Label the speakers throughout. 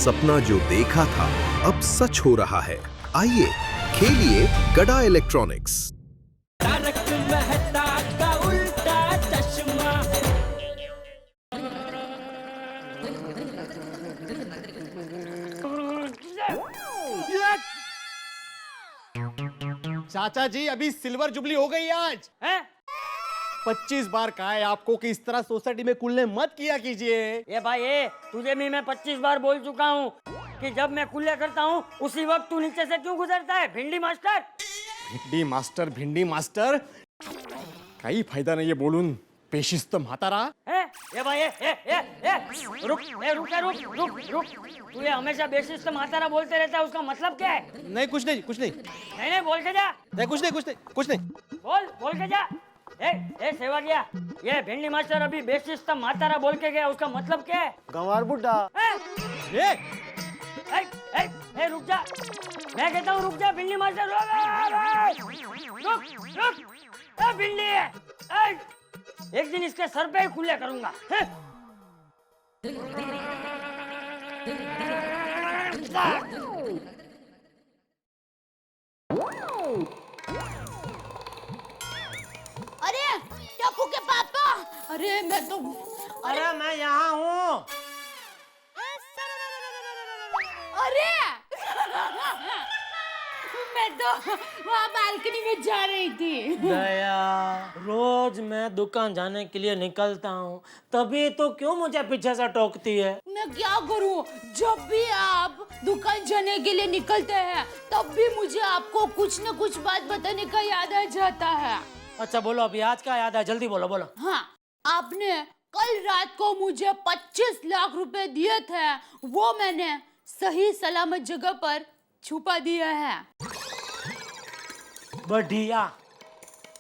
Speaker 1: सपना जो देखा था अब सच हो रहा है। आइए खेलिए गड़ा इलेक्ट्रॉनिक्स।
Speaker 2: तारक मेहता का उल्टा चश्मा।
Speaker 3: चाचा जी अभी सिल्वर जुबली हो गई आज
Speaker 2: हैं?
Speaker 3: 25 बार कहा है आपको कि इस तरह सोसाइटी में कुल्ले मत किया कीजिए।
Speaker 2: ये भाई ये तुझे भी मैं 25 बार बोल चुका हूँ कि जब मैं कुल्ले करता हूँ उसी वक्त तू नीचे से क्यों गुजरता है भिंडी मास्टर।
Speaker 3: भिंडी मास्टर काही फायदा नाहीये बोलून पेशिस्त म्हातारा।
Speaker 2: है ये भाई ये रुक तू ये हमेशा बेशिस्त मातारा बोलते रहता है, उसका मतलब क्या है?
Speaker 3: नहीं कुछ नहीं
Speaker 2: नहीं बोल के जा।
Speaker 3: नहीं कुछ नहीं
Speaker 2: बोल के जा। ए सेवागिया, ये भिंडी मास्टर अभी बेशिस्त मातारा बोल के गया, उसका मतलब क्या है?
Speaker 3: गंवार बुड्ढा।
Speaker 2: ए रुक जा, मैं कहता हूँ रुक जा भिंडी मास्टर, रुक भिंडी एक दिन इसके सर पे ही खुले करूंगा।
Speaker 4: अरे टप्पू के पापा, अरे मैं तो
Speaker 2: अरे मैं यहाँ हूँ।
Speaker 4: अरे मैं तो वहाँ बालकनी में जा रही थी।
Speaker 5: दया, रोज मैं दुकान जाने के लिए निकलता हूँ, तभी तो क्यों मुझे पीछे से टोकती है?
Speaker 4: मैं क्या करूँ, जब भी आप दुकान जाने के लिए निकलते हैं तब भी मुझे आपको कुछ न कुछ बात बताने का याद आ जाता है।
Speaker 5: अच्छा बोलो, अभी आज का याद है, जल्दी बोलो।
Speaker 4: हाँ, आपने कल रात को मुझे 25 लाख रुपए दिए थे, वो मैंने सही सलामत जगह पर छुपा दिया है।
Speaker 5: बढ़िया।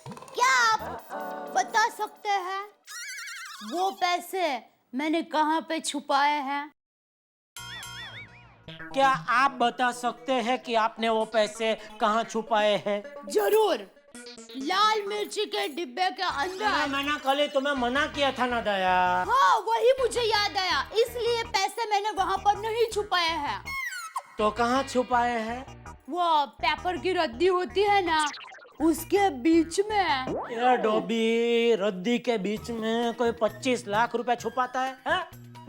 Speaker 4: क्या आप बता सकते हैं वो पैसे मैंने कहाँ पे छुपाए हैं?
Speaker 5: क्या आप बता सकते हैं कि आपने वो पैसे कहाँ छुपाए हैं?
Speaker 4: जरूर, लाल मिर्ची के डिब्बे के अंदर।
Speaker 5: मैंने कल ही तुम्हें मना किया था ना दया।
Speaker 4: हाँ, वही मुझे याद आया, इसलिए पैसे मैंने वहाँ पर नहीं छुपाए हैं।
Speaker 5: तो कहाँ छुपाए हैं?
Speaker 4: वो पेपर की रद्दी होती है ना, उसके बीच में।
Speaker 5: ये डोबी, रद्दी के बीच में कोई 25 लाख रुपए छुपाता है?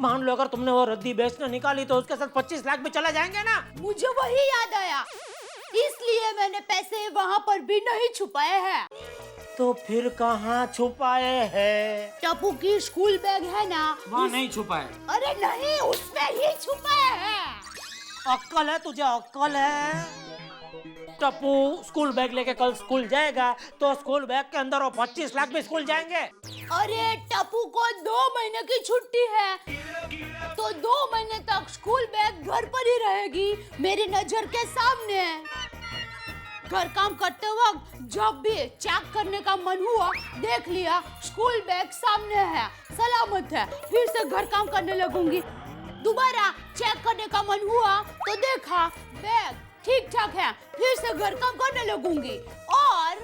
Speaker 5: मान लो अगर तुमने वो रद्दी बेचने निकाली तो उसके साथ 25 लाख भी चला जाएंगे ना।
Speaker 4: मुझे वही याद आया, इसलिए मैंने पैसे वहाँ पर भी नहीं छुपाए हैं।
Speaker 5: तो फिर कहाँ छुपाए हैं?
Speaker 4: टप्पू की स्कूल बैग है ना,
Speaker 5: वहाँ नहीं छुपाए।
Speaker 4: अरे नहीं, उसमें ही छुपाए हैं।
Speaker 5: अक्कल है तुझे, अक्कल है? टप्पू स्कूल बैग लेके कल स्कूल जाएगा तो स्कूल बैग के अंदर वो 25 लाख भी स्कूल जाएंगे।
Speaker 4: अरे टप्पू को 2 महीने की छुट्टी है, तो 2 महीने तक स्कूल बैग घर पर ही रहेगी, मेरी नजर के सामने। घर काम करते वक्त जब भी चेक करने का मन हुआ, देख लिया स्कूल बैग सामने है, सलामत है, फिर से घर काम करने लगूंगी। दोबारा चेक करने का मन हुआ तो देखा बैग ठीक ठाक है, फिर से घर काम करने लगूंगी। और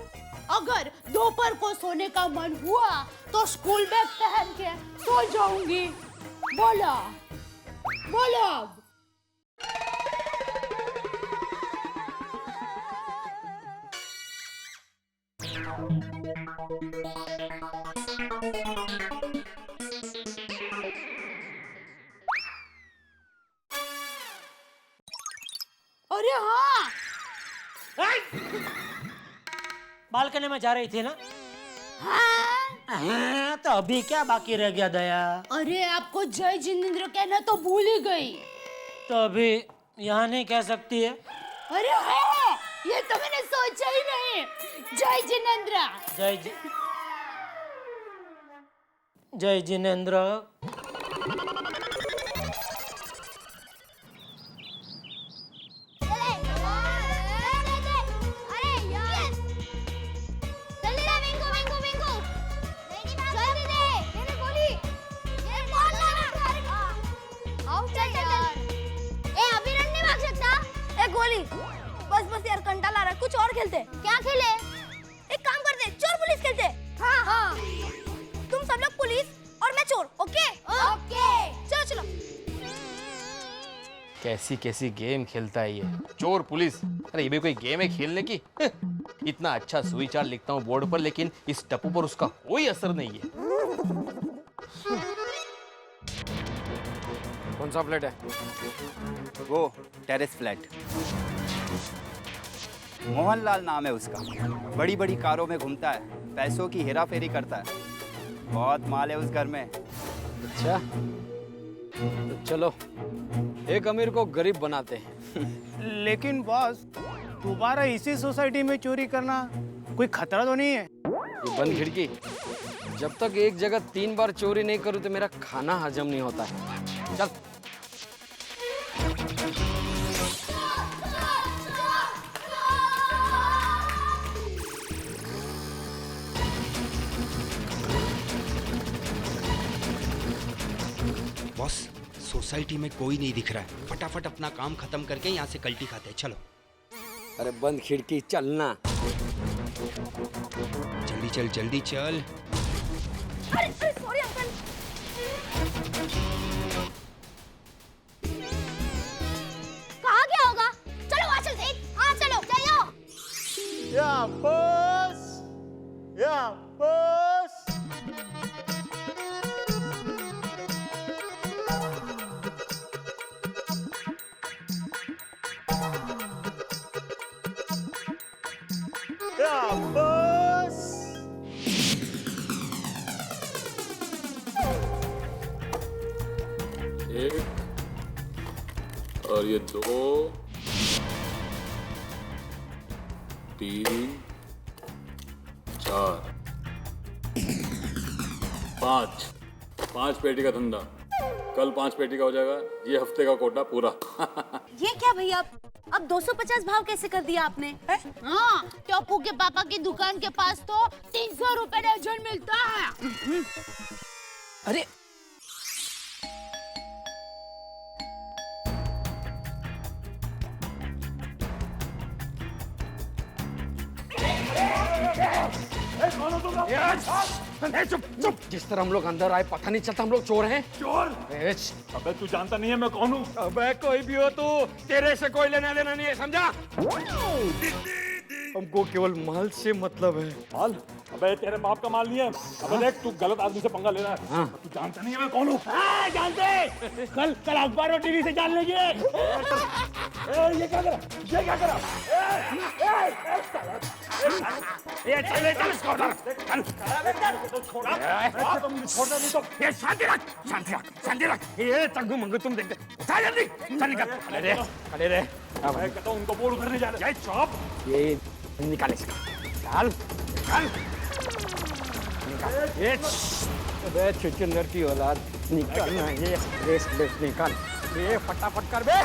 Speaker 4: अगर दोपहर को सोने का मन हुआ तो स्कूल बैग पहन के सो जाऊंगी। बोलो अरे हाँ,
Speaker 5: बालकनी में जा रही थी ना?
Speaker 4: हाँ।
Speaker 5: तो अभी क्या बाकी रह गया दया?
Speaker 4: अरे आपको जय जिनेंद्र कहना तो भूल ही गई।
Speaker 5: तो अभी यहाँ नहीं कह सकती है?
Speaker 4: अरे हाँ, ये तो मैंने सोचा ही नहीं। जय जिनेंद्र।
Speaker 5: जय जिनेंद्र।
Speaker 6: गोली बस यार, कंटाला आ रहा है, कुछ और खेलते। क्या खेले? एक काम करते, चोर पुलिस खेलते। हाँ। तुम सब लोग पुलिस और मैं चोर। ओके?
Speaker 7: कैसी कैसी गेम खेलता है ये चोर पुलिस। अरे ये भी कोई गेम है खेलने की? इतना अच्छा सुविचार लिखता हूँ बोर्ड पर, लेकिन इस टप्पू पर उसका कोई असर नहीं है।
Speaker 8: कौन सा फ्लैट है?
Speaker 9: वो टेरेस फ्लैट। मोहनलाल नाम है उसका। बड़ी बड़ी कारों में घूमता है, पैसों की हेरा फेरी करता है। बहुत माल है उस घर में।
Speaker 8: अच्छा, तो चलो एक अमीर को गरीब बनाते हैं।
Speaker 3: लेकिन बॉस, दोबारा इसी सोसाइटी में चोरी करना कोई खतरा तो नहीं है?
Speaker 8: ये बंद खिड़की। जब तक एक जगह 3 बार चोरी नहीं करूँ तो मेरा खाना हजम नहीं होता है। चल।
Speaker 10: बॉस, सोसाइटी में कोई नहीं दिख रहा है। फटाफट अपना काम खत्म करके यहाँ से कल्टी खाते हैं। चलो।
Speaker 8: अरे बंद खिड़की, चलना।
Speaker 10: जल्दी चल, जल्दी चल।
Speaker 6: अरे सॉरी अंकल। कहाँ गया होगा? चलो वहाँ चलते हैं। हाँ चलो चलो।
Speaker 3: या बॉस, या बॉस। या बॉस।
Speaker 11: एक और ये 2 3 4 5 पेटी का धंधा। कल 5 पेटी का हो जाएगा। ये हफ्ते का कोटा पूरा।
Speaker 6: ये क्या भैया, अब 250 भाव कैसे कर दिया आपने?
Speaker 4: हाँ, टप्पू के पापा की दुकान के पास तो 300 रुपए दर्जन मिलता है।
Speaker 8: अरे चुप चुप। जिस तरह हम लोग अंदर आए पता नहीं चलता हम लोग चोर हैं।
Speaker 11: चोर? अबे तू जानता नहीं है मैं कौन हूँ?
Speaker 8: अबे कोई भी हो तू, तेरे से कोई लेना देना नहीं है, समझा? हमको केवल माल से मतलब है।
Speaker 11: माल? अबे तेरे बाप का माल नहीं है। अबे देख, तू गलत आदमी से पंगा ले रहा है। तू जानता नहीं है मैं कौन हूँ?
Speaker 2: जानते कल अखबार और टीवी से जान लेंगे।
Speaker 11: ये क्या करा? ये क्या करा?
Speaker 2: ये चले चल इसको उधर।
Speaker 11: छोड़ना नहीं तो।
Speaker 2: ये शांति रख, शांति रख, शांति रख। ये तंगू मंगू तुम देखते उठा जल्दी, चल निकल।
Speaker 8: खड़े रहे, खड़े रहे।
Speaker 11: मैं कहता हूँ उनको बोल करने जा रहे।
Speaker 2: चुप।
Speaker 8: ये निकाल इसका, निकाल, निकाल, निकाल। ये अबे चुचुंदर की औलाद, निकाल ना ये रेस निकाल। ये फटाफट कर बे।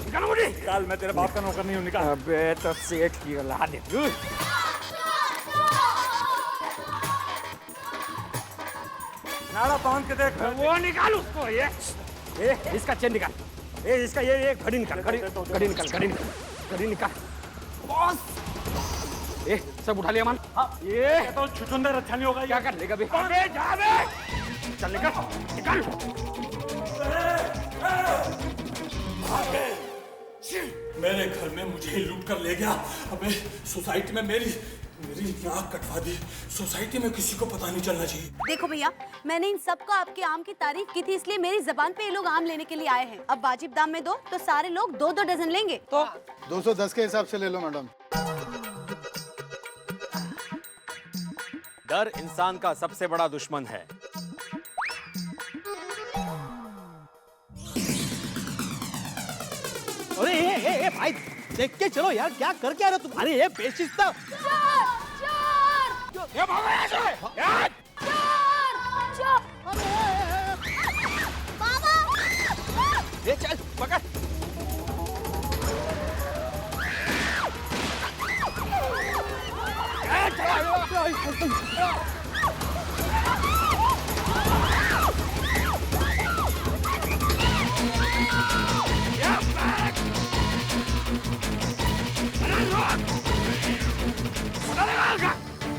Speaker 11: निकाल मुझे। निकाल, मैं तेरे बाप का नौकर नहीं हूँ। निकाल।
Speaker 8: अबे तो सेठ की औलाद है तू।
Speaker 11: नाड़ा बांध के देख।
Speaker 8: वो निकाल उसको। ये इसका चेन निकाल। ये इसका ये घड़ी निकाल, घड़ी निकाल, घड़ी निकाल। बॉस, ये सब उठा लिया मान। ये
Speaker 11: तो छुचुंदर अच्छा नहीं होगा।
Speaker 8: क्या कर लेगा बे? अबे जा बे, चल निकल, निकल।
Speaker 11: मेरे घर में मुझे ही लूट कर ले गया। अबे सोसाइटी में मेरी नाक कटवा दी। सोसाइटी में किसी को पता नहीं चलना चाहिए।
Speaker 6: देखो भैया, मैंने इन सबको आपके आम की तारीफ की थी, इसलिए मेरी जबान पे ये लोग आम लेने के लिए आए हैं। अब वाजिब दाम में दो तो सारे लोग 2-2 डजन लेंगे।
Speaker 8: तो
Speaker 3: 210 के हिसाब से ले लो मैडम।
Speaker 9: डर इंसान का सबसे बड़ा दुश्मन है।
Speaker 3: अरे ए भाई, देख के चलो यार, क्या कर क्या रहे हो तुम? अरे ये बेशिस्ता।
Speaker 2: ये भागो यहाँ से। यार।
Speaker 8: ये चल पकड़।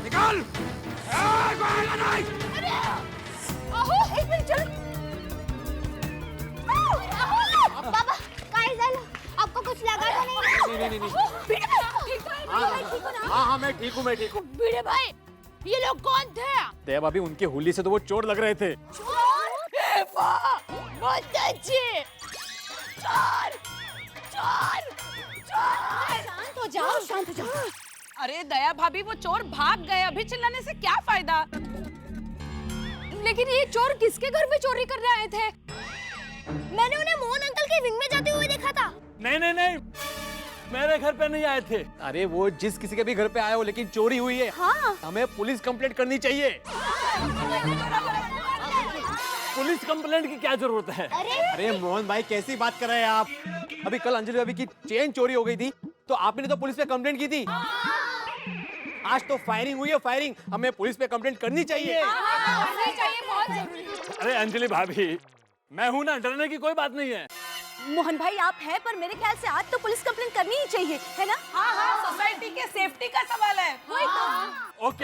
Speaker 2: निकाल।
Speaker 6: एक मिनट चलो।
Speaker 3: हाँ मैं ठीक हूँ
Speaker 4: भिड़े भाई, ये लोग कौन थे?
Speaker 3: दया भाभी, उनके होली से तो वो चोर लग रहे थे।
Speaker 4: चोर? वाह, बहुत अच्छे। चोर, चोर, चोर।
Speaker 6: शांत हो जाओ, शांत हो जाओ।
Speaker 12: अरे दया भाभी, वो चोर भाग गए, अभी चिल्लाने से क्या फायदा?
Speaker 6: लेकिन ये चोर किसके घर में चोरी करने आए थे? मैंने उन्हें मोहन अंकल के विंग में जाते हुए देखा था।
Speaker 11: नहीं, मेरे घर पे नहीं आए थे।
Speaker 3: अरे वो जिस किसी के भी घर पे आए हो, लेकिन चोरी हुई है।
Speaker 6: हाँ।
Speaker 3: हमें पुलिस कंप्लेंट करनी चाहिए।
Speaker 11: पुलिस कंप्लेंट की क्या जरूरत है?
Speaker 3: अरे मोहन भाई, कैसी बात कर रहे हैं आप? अभी कल अंजलि भाभी की चेन चोरी हो गई थी, तो आपने तो पुलिस पे कंप्लेंट की थी। आज तो फायरिंग हुई है, फायरिंग। हमें पुलिस पे कंप्लेंट करनी चाहिए।
Speaker 6: बहुत जरूरी।
Speaker 11: अरे अंजलि भाभी, मैं हूं ना, डरने की कोई बात नहीं है।
Speaker 6: मोहन भाई आप हैं, पर मेरे ख्याल से आज तो पुलिस कंप्लेंट करनी ही चाहिए, है ना?
Speaker 12: हाँ, सोसाइटी के सेफ्टी का सवाल है।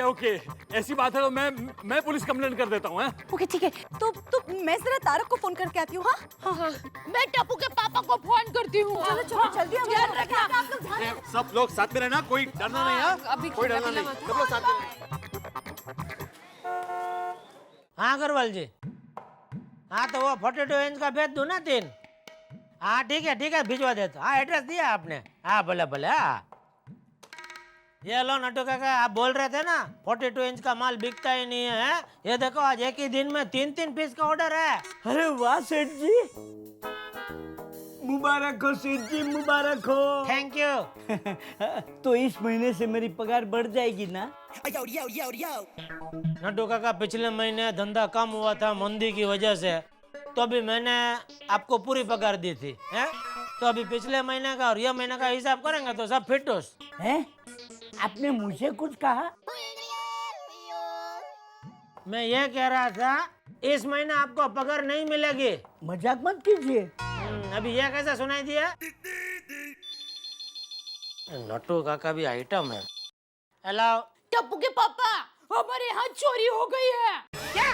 Speaker 11: ओके, ऐसी बात है तो मैं पुलिस कंप्लेंट कर देता हूँ।
Speaker 6: ओके ठीक है, तो मैं जरा तारक को फोन करके आती हूँ। हाँ,
Speaker 4: मैं टप्पू के पापा को फोन करती हूँ।
Speaker 6: चलो जल्दी ध्यान रखना। आप लोग ध्यान रखना।
Speaker 3: सब लोग साथ में रहना, कोई डरना नहीं है।
Speaker 12: अभी
Speaker 3: कोई डरना नहीं, सब लोग साथ में।
Speaker 5: हाँ अग्रवाल जी, हाँ तो वो 42 इंच का भेज दूं ना 3? हाँ ठीक है भिजवा देता। हाँ एड्रेस दिया आपने? हाँ भले हाँ। ये लो नटू काका, आप बोल रहे थे ना 42 इंच का माल बिकता ही नहीं है। ये देखो आज एक ही दिन में 3 पीस का ऑर्डर है।
Speaker 2: अरे वाह सेठ जी, मुबारक हो सेठ जी, मुबारक हो।
Speaker 5: Thank you.
Speaker 2: तो इस महीने से मेरी पगार बढ़ जाएगी ना?
Speaker 5: नटू काका, पिछले महीने धंधा कम हुआ था मंदी की वजह से, तो अभी मैंने आपको पूरी पगार दी थी, हैं? तो अभी पिछले महीने का और यह महीने का हिसाब करेंगे तो सब फिटोस।
Speaker 2: हैं? आपने मुझे कुछ कहा?
Speaker 5: मैं ये कह रहा था इस महीने आपको पगार नहीं मिलेगी।
Speaker 2: मजाक मत कीजिए।
Speaker 5: अभी ये कैसा सुनाई दिया? नटू काका भी आइटम है। हेलो
Speaker 4: टप्पू के पापा, हमारे यहाँ चोरी हो गई है।
Speaker 5: क्या?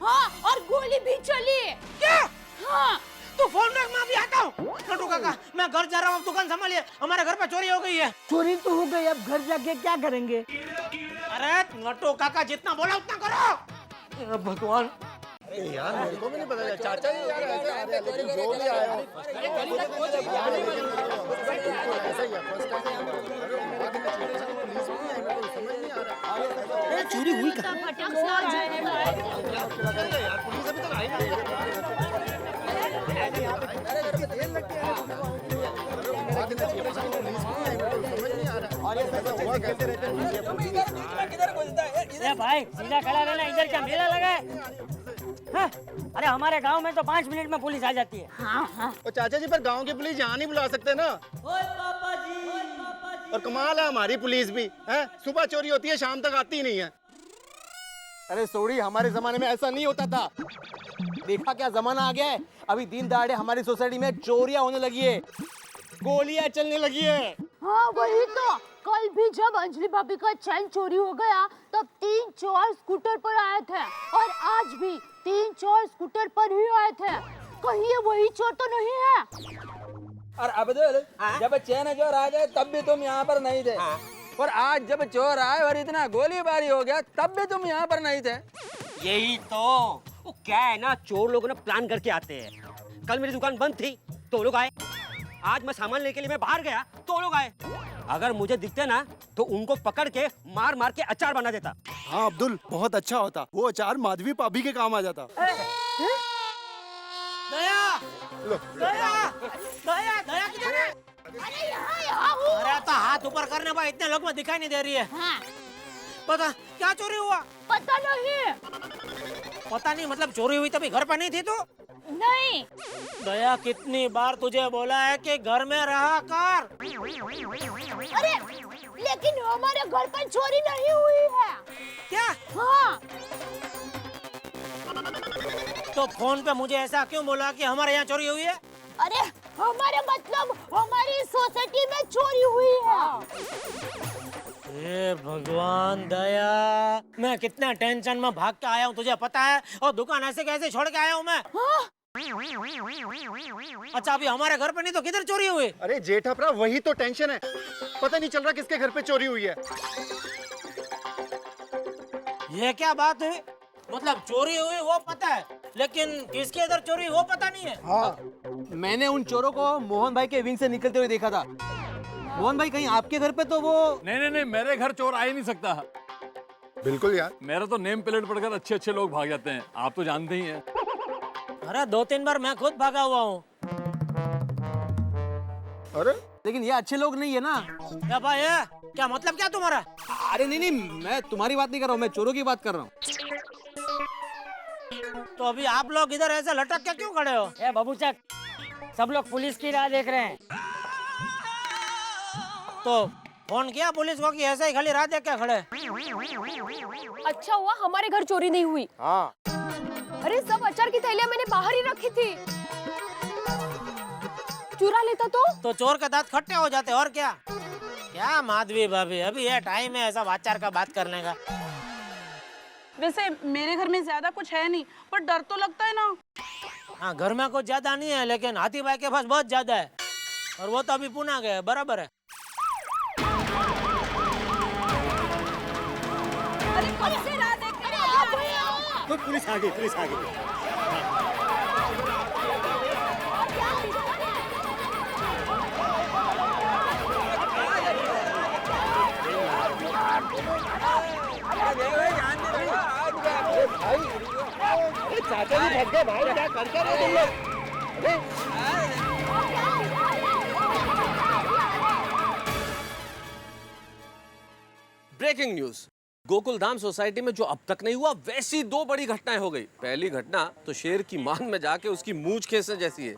Speaker 4: हाँ, और गोली भी चली।
Speaker 5: क्या?
Speaker 4: हाँ।
Speaker 5: तू फोन रख, मैं अभी आता हूँ। नटू काका, मैं घर जा रहा हूँ, दुकान संभालिए, हमारे घर पर चोरी हो गई है।
Speaker 2: चोरी तो हो गई, अब घर जाके क्या करेंगे?
Speaker 5: अरे नटू काका, जितना बोला उतना करो। भगवान,
Speaker 3: यार मेरे को भी नहीं पता, चाचा जी यार ऐसे लेकिन जो भी आया हो चोरी हुई कहाँ? पुलिस अभी तक आई नहीं।
Speaker 2: भाई सीधा खड़ा रहना, इधर क्या मेला लगा है? हाँ? अरे हमारे गांव में तो 5 मिनट में पुलिस आ जाती है।
Speaker 4: हाँ।
Speaker 3: और चाचा जी, पर गांव की पुलिस यहाँ नहीं बुला सकते ना? और कमाल है हमारी पुलिस भी, है? सुबह चोरी होती है, शाम तक आती ही नहीं है। अरे सोड़ी, हमारे जमाने में ऐसा नहीं होता था। देखा क्या जमाना आ गया है? अभी दिन दहाड़े हमारी सोसाइटी में चोरियां होने लगी है, गोलियां चलने लगी है।
Speaker 4: हाँ वही तो, कल भी जब अंजलि भाभी का चैन चोरी हो गया तब 3 चोर स्कूटर पर आए थे, और आज भी 3 चोर स्कूटर पर ही आए थे। कहीं ये वही चोर तो नहीं है?
Speaker 13: और अब्दुल, जब चैन चोर आ गए तब भी तुम यहाँ पर नहीं थे, और आज जब चोर आए और इतना गोलीबारी हो गया तब भी तुम यहाँ पर नहीं थे।
Speaker 14: यही तो, वो क्या है ना, चोर लोग ना प्लान करके आते हैं। कल मेरी दुकान बंद थी तो वो लोग आए, आज मैं सामान लेके लिए मैं बाहर गया तो वो लोग आए। अगर मुझे दिखते ना तो उनको पकड़ के मार मार के अचार बना देता।
Speaker 3: हाँ अब्दुल, बहुत अच्छा होता, वो अचार माधवी भाभी के काम आ जाता।
Speaker 5: दया किधर है?
Speaker 4: अरे यहाँ हूँ।
Speaker 5: अरे तो हाथ ऊपर करने पर इतने लोग में दिखाई नहीं दे रही है।
Speaker 4: हाँ।
Speaker 5: पता क्या चोरी हुआ?
Speaker 4: पता नहीं।
Speaker 5: पता नहीं मतलब चोरी हुई तभी घर पर नहीं थी? तो
Speaker 4: नहीं।
Speaker 5: दया, कितनी बार तुझे बोला है कि घर में रहा कर।
Speaker 4: अरे लेकिन हमारे घर पर चोरी नहीं हुई है।
Speaker 5: क्या?
Speaker 4: हाँ।
Speaker 5: तो फोन पे मुझे ऐसा क्यों बोला कि हमारे यहाँ चोरी हुई है?
Speaker 4: अरे हमारे मतलब हमारी सोसाइटी में चोरी हुई है।
Speaker 5: हे भगवान दया, मैं कितने टेंशन में भाग के आया हूँ तुझे पता है? और दुकान ऐसे कैसे छोड़ के आया हूँ मैं?
Speaker 4: हाँ?
Speaker 5: अच्छा अभी हमारे घर पे नहीं तो किधर चोरी हुई?
Speaker 3: अरे जेठाप्रा वही तो टेंशन है, पता नहीं चल रहा किसके घर पे चोरी हुई है।
Speaker 5: ये क्या बात है? मतलब चोरी हुई वो पता है, लेकिन किसके इधर चोरी वो पता नहीं है।
Speaker 3: हाँ, मैंने उन चोरों को मोहन भाई के विंग से निकलते हुए देखा था। मोहन भाई कहीं आपके घर पे तो वो
Speaker 11: नहीं, मेरे घर चोर आ ही नहीं सकता।
Speaker 3: बिल्कुल यार,
Speaker 11: मेरा तो नेम प्लेट पढ़कर अच्छे लोग भाग जाते हैं, आप तो जानते ही हैं।
Speaker 5: अरे 2-3 बार मैं खुद भागा हुआ हूँ।
Speaker 3: अरे लेकिन ये अच्छे लोग नहीं है ना।
Speaker 5: क्या भाई है? क्या मतलब क्या तुम्हारा?
Speaker 3: अरे नहीं, मैं तुम्हारी बात नहीं कर रहा हूँ, मैं चोरों की बात कर रहा हूँ।
Speaker 5: तो अभी आप लोग इधर ऐसे लटक के क्यों खड़े हो?
Speaker 2: ए बबूचक, सब लोग पुलिस की राह देख रहे हैं।
Speaker 5: तो फोन किया पुलिस को कि ऐसे ही खाली राह देख के खड़े?
Speaker 6: अच्छा हुआ हमारे घर चोरी नहीं हुई।
Speaker 3: हाँ।
Speaker 6: अरे सब अचार की थैलियां मैंने बाहर ही रखी थी। चुरा लेता तो
Speaker 5: चोर के दांत खट्टे हो जाते और क्या। क्या माधवी भाभी, अभी ये टाइम है ऐसा आचार का बात करने का।
Speaker 12: वैसे मेरे घर में ज्यादा कुछ है नहीं, पर डर तो लगता है ना।
Speaker 5: हाँ घर में कुछ ज्यादा नहीं है, लेकिन हाथी भाई के पास बहुत ज्यादा है, और वो तो अभी पुणे गए। बराबर है।
Speaker 12: अरे कब से राह देख रहे हैं?
Speaker 3: पुलिस आ गई, पुलिस आ गई। चाचा जी भग गए भाई, क्या कर रहे हो तुम लोग?
Speaker 15: ब्रेकिंग न्यूज, गोकुलधाम सोसाइटी में जो अब तक नहीं हुआ वैसी 2 बड़ी घटनाएं हो गई। पहली घटना तो शेर की मान में जाके उसकी मूंछ खींचने जैसी है।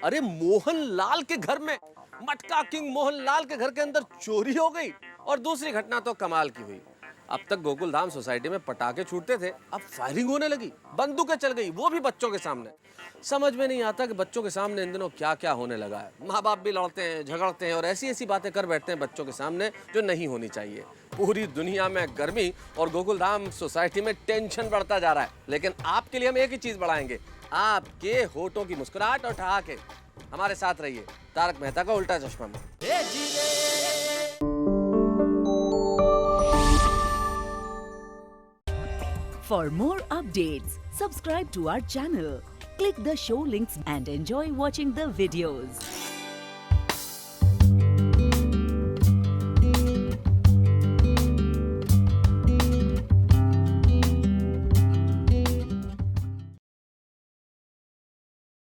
Speaker 15: अरे मोहन लाल के घर में, मटका किंग मोहन लाल के घर के अंदर चोरी हो गई। और दूसरी घटना तो कमाल की हुई, अब तक गोकुलधाम सोसाइटी में पटाखे छूटते थे, अब फायरिंग होने लगी, बंदूकें चल गई, वो भी बच्चों के सामने। समझ में नहीं आता कि बच्चों के सामने इन दिनों क्या क्या होने लगा है। माँ बाप भी लड़ते हैं, झगड़ते हैं और ऐसी ऐसी बातें कर बैठते हैं बच्चों के सामने जो नहीं होनी चाहिए। पूरी दुनिया में गर्मी और गोकुलधाम सोसाइटी में टेंशन बढ़ता जा रहा है, लेकिन आपके लिए हम एक ही चीज बढ़ाएंगे, आपके होठों की मुस्कुराहट और ठहाके। हमारे साथ रहिए तारक मेहता का उल्टा चश्मा में।
Speaker 16: For more updates, subscribe to our channel, click the show links and enjoy watching the videos.